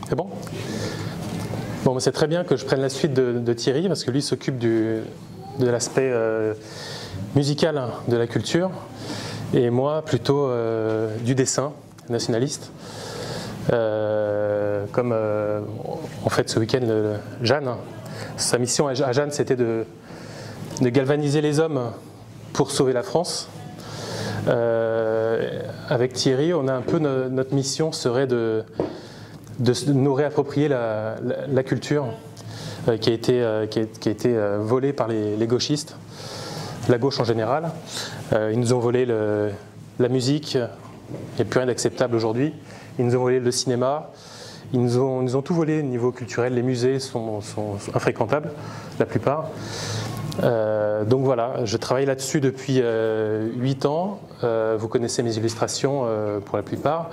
C'est bon? Bon, c'est très bien que je prenne la suite de Thierry, parce que lui s'occupe de l'aspect musical de la culture, et moi plutôt du dessin nationaliste. Comme en fait ce week-end, Jeanne, sa mission à Jeanne, c'était de galvaniser les hommes pour sauver la France. Avec Thierry, on a un peu notre mission serait de nous réapproprier la culture qui a été volée par les gauchistes, la gauche en général. Ils nous ont volé la musique, il n'y a plus rien d'acceptable aujourd'hui. Ils nous ont volé le cinéma, ils nous ont tout volé au niveau culturel. Les musées sont infréquentables, la plupart. Donc voilà, je travaille là-dessus depuis 8 ans. Vous connaissez mes illustrations pour la plupart.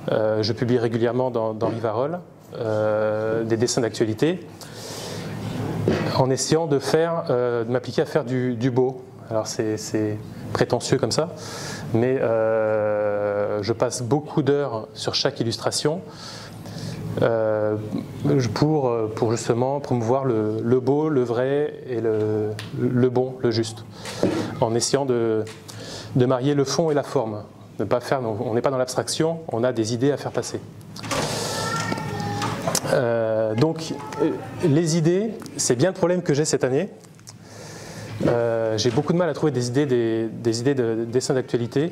Je publie régulièrement dans Rivarol des dessins d'actualité, en essayant de m'appliquer à faire du beau. Alors c'est prétentieux comme ça, mais je passe beaucoup d'heures sur chaque illustration pour justement promouvoir le beau, le vrai et le bon, le juste, en essayant de marier le fond et la forme. On n'est pas dans l'abstraction, on a des idées à faire passer. Donc les idées, c'est bien le problème que j'ai cette année. J'ai beaucoup de mal à trouver des idées de dessins d'actualité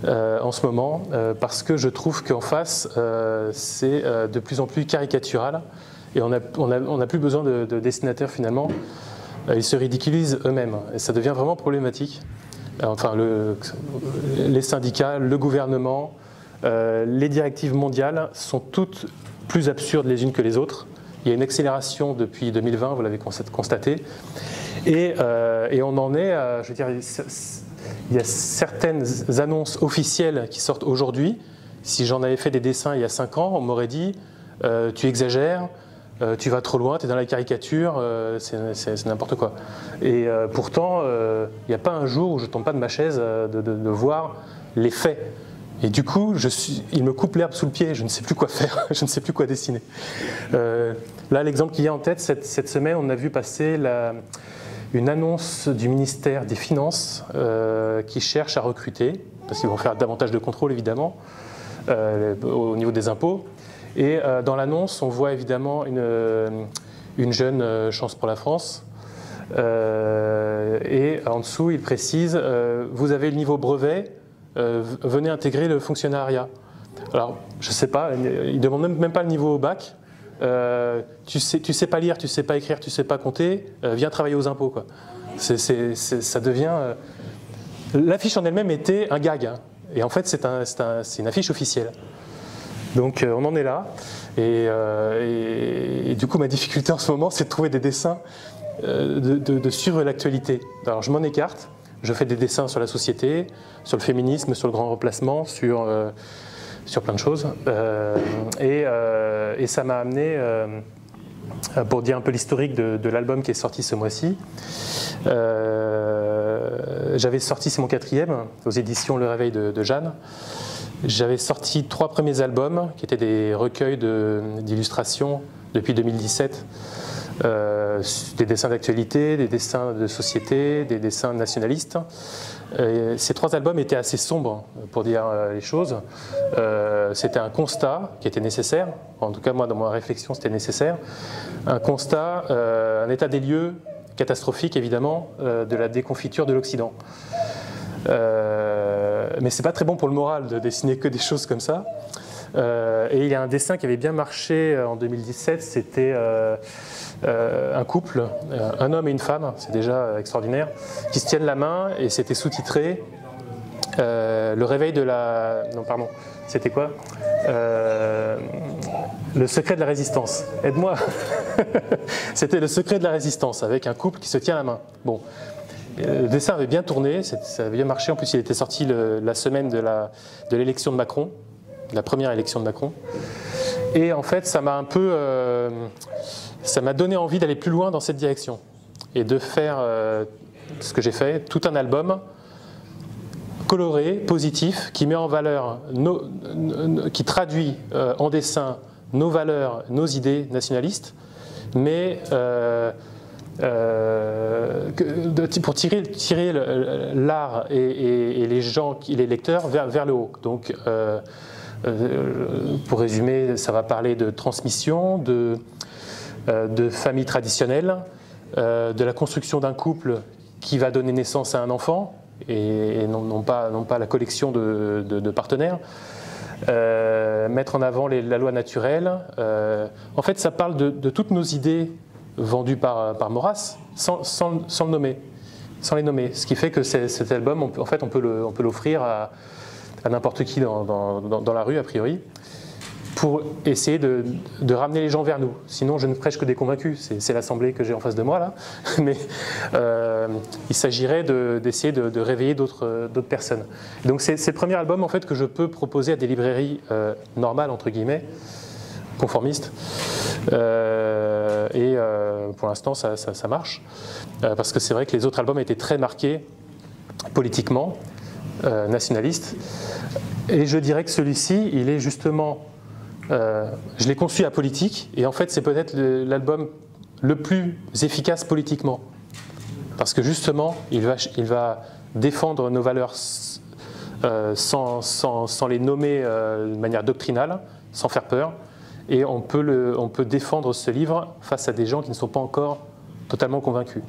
en ce moment, parce que je trouve qu'en face, c'est de plus en plus caricatural, et on n'a plus besoin de dessinateurs finalement. Ils se ridiculisent eux-mêmes, et ça devient vraiment problématique. Enfin, les syndicats, le gouvernement, les directives mondiales sont toutes plus absurdes les unes que les autres. Il y a une accélération depuis 2020, vous l'avez constaté. Et on en est, je veux dire, il y a certaines annonces officielles qui sortent aujourd'hui. Si j'en avais fait des dessins il y a 5 ans, on m'aurait dit tu exagères, tu vas trop loin, tu es dans la caricature, c'est n'importe quoi. Et pourtant, il n'y a pas un jour où je ne tombe pas de ma chaise de voir les faits. Et du coup, il me coupe l'herbe sous le pied, je ne sais plus quoi faire, je ne sais plus quoi dessiner. Là, l'exemple qui vient en tête, cette semaine, on a vu passer une annonce du ministère des Finances qui cherche à recruter, parce qu'ils vont faire davantage de contrôles évidemment, au niveau des impôts. Et dans l'annonce, on voit évidemment une jeune chance pour la France. Et en dessous, il précise vous avez le niveau brevet, venez intégrer le fonctionnariat. Alors, je ne sais pas, il ne demande même pas le niveau au bac. Tu sais pas lire, tu sais pas écrire, tu sais pas compter, viens travailler aux impôts, quoi. Ça devient. L'affiche en elle-même était un gag, hein. Et en fait, c'est une affiche officielle. Donc on en est là, et du coup ma difficulté en ce moment, c'est de trouver des dessins de suivre l'actualité. Alors je m'en écarte, je fais des dessins sur la société, sur le féminisme, sur le grand remplacement, sur plein de choses, et ça m'a amené, pour dire un peu l'historique de l'album qui est sorti ce mois-ci. J'avais sorti, c'est mon 4e, aux éditions Le Réveil de Jeanne. J'avais sorti 3 premiers albums qui étaient des recueils d'illustrations depuis 2017, des dessins d'actualité, des dessins de société, des dessins nationalistes. Ces 3 albums étaient assez sombres, pour dire les choses. C'était un constat qui était nécessaire, en tout cas moi dans ma réflexion c'était nécessaire, un constat, un état des lieux catastrophique évidemment de la déconfiture de l'Occident. Mais c'est pas très bon pour le moral de dessiner que des choses comme ça. Et il y a un dessin qui avait bien marché en 2017, c'était un couple, un homme et une femme, c'est déjà extraordinaire, qui se tiennent la main, et c'était sous-titré le réveil de la... Non, pardon, c'était quoi le secret de la résistance. Aide-moi. C'était le secret de la résistance, avec un couple qui se tient la main. Bon. Le dessin avait bien tourné, ça avait bien marché. En plus, il était sorti la semaine de l'élection de Macron, la première élection de Macron. Et en fait, ça m'a un peu, ça m'a donné envie d'aller plus loin dans cette direction et de faire ce que j'ai fait, tout un album coloré, positif, qui met en valeur, qui traduit en dessin nos valeurs, nos idées nationalistes, mais pour tirer l'art et les gens, les lecteurs vers le haut. Donc, pour résumer, ça va parler de transmission, de famille traditionnelle, de la construction d'un couple qui va donner naissance à un enfant, et non pas la collection de partenaires. Mettre en avant la loi naturelle. En fait, ça parle de toutes nos idées vendues par Maurras, sans le nommer, sans les nommer. Ce qui fait que cet album, en fait, on peut l'offrir à n'importe qui dans la rue, a priori, pour essayer de ramener les gens vers nous. Sinon, je ne prêche que des convaincus. C'est l'assemblée que j'ai en face de moi, là. Mais il s'agirait d'essayer de réveiller d'autres personnes. Donc, c'est le premier album, en fait, que je peux proposer à des librairies normales, entre guillemets, conformistes. Pour l'instant, ça marche. Parce que c'est vrai que les autres albums étaient très marqués politiquement, nationalistes. Et je dirais que celui-ci, il est justement... je l'ai conçu apolitique, et en fait c'est peut-être l'album le plus efficace politiquement, parce que justement il va défendre nos valeurs sans les nommer de manière doctrinale, sans faire peur, et on peut défendre ce livre face à des gens qui ne sont pas encore totalement convaincus.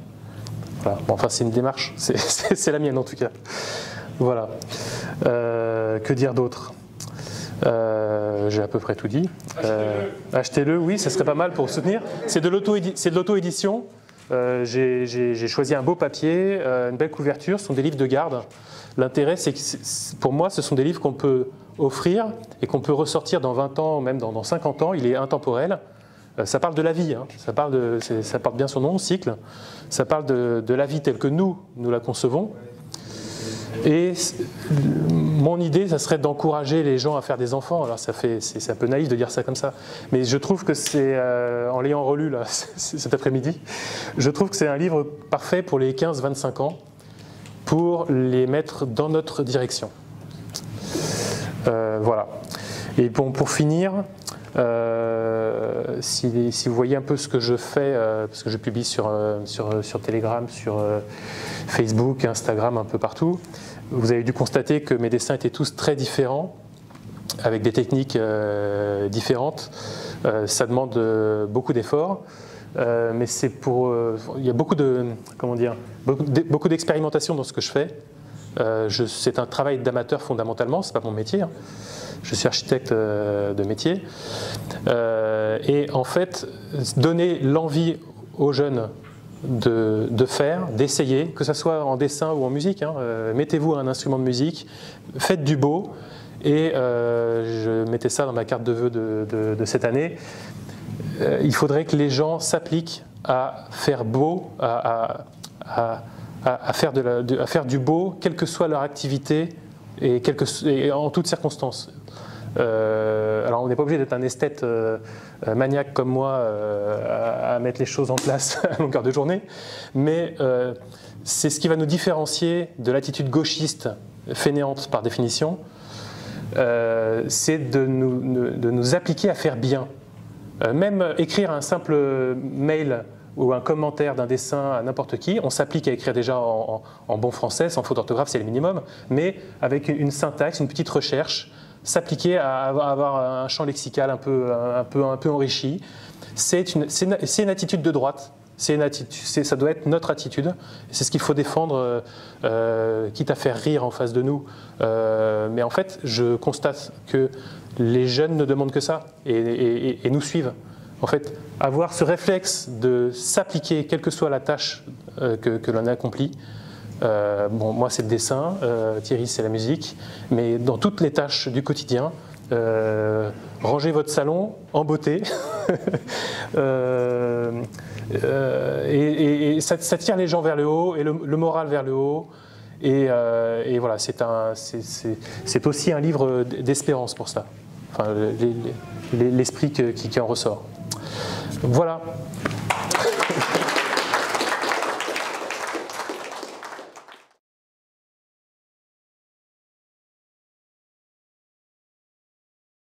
Voilà. Bon, enfin c'est une démarche, c'est la mienne en tout cas. Voilà. Que dire d'autre ? J'ai à peu près tout dit. Achetez-le, oui, ça serait pas mal pour soutenir. C'est de l'auto-édition. J'ai choisi un beau papier, une belle couverture. Ce sont des livres de garde. L'intérêt, c'est que pour moi, ce sont des livres qu'on peut offrir et qu'on peut ressortir dans 20 ans, même dans 50 ans. Il est intemporel. Ça parle de la vie, hein. Ça porte bien son nom, cycle. Ça parle de la vie telle que nous la concevons. Et mon idée, ça serait d'encourager les gens à faire des enfants. Alors c'est un peu naïf de dire ça comme ça, mais je trouve que c'est, en l'ayant relu là, cet après-midi, je trouve que c'est un livre parfait pour les 15-25 ans, pour les mettre dans notre direction. Voilà. Et bon, pour finir, si vous voyez un peu ce que je fais, parce que je publie sur Telegram, sur Facebook, Instagram, un peu partout, vous avez dû constater que mes dessins étaient tous très différents, avec des techniques différentes. Ça demande beaucoup d'efforts, mais c'est pour... il y a beaucoup d'expérimentation dans ce que je fais. C'est un travail d'amateur fondamentalement, c'est pas mon métier. Hein. Je suis architecte de métier. Et en fait, donner l'envie aux jeunes de faire, d'essayer, que ce soit en dessin ou en musique. Hein. Mettez-vous un instrument de musique, faites du beau. Et je mettais ça dans ma carte de vœux de cette année. Il faudrait que les gens s'appliquent à faire beau, à faire du beau, quelle que soit leur activité et en toutes circonstances. Alors on n'est pas obligé d'être un esthète maniaque comme moi à mettre les choses en place à longueur de journée, mais c'est ce qui va nous différencier de l'attitude gauchiste fainéante par définition, c'est de nous appliquer à faire bien. Même écrire un simple mail ou un commentaire d'un dessin à n'importe qui, on s'applique à écrire déjà en bon français, sans faute d'orthographe, c'est le minimum, mais avec une syntaxe, une petite recherche, s'appliquer à avoir un champ lexical un peu enrichi. C'est une attitude de droite, ça doit être notre attitude, c'est ce qu'il faut défendre, quitte à faire rire en face de nous. Mais en fait, je constate que les jeunes ne demandent que ça et nous suivent. En fait, avoir ce réflexe de s'appliquer, quelle que soit la tâche que l'on accomplit. Bon, moi, c'est le dessin, Thierry, c'est la musique, mais dans toutes les tâches du quotidien, rangez votre salon en beauté, et ça tire les gens vers le haut, et le moral vers le haut, et voilà, c'est aussi un livre d'espérance pour ça, enfin, l'esprit qui en ressort. Voilà.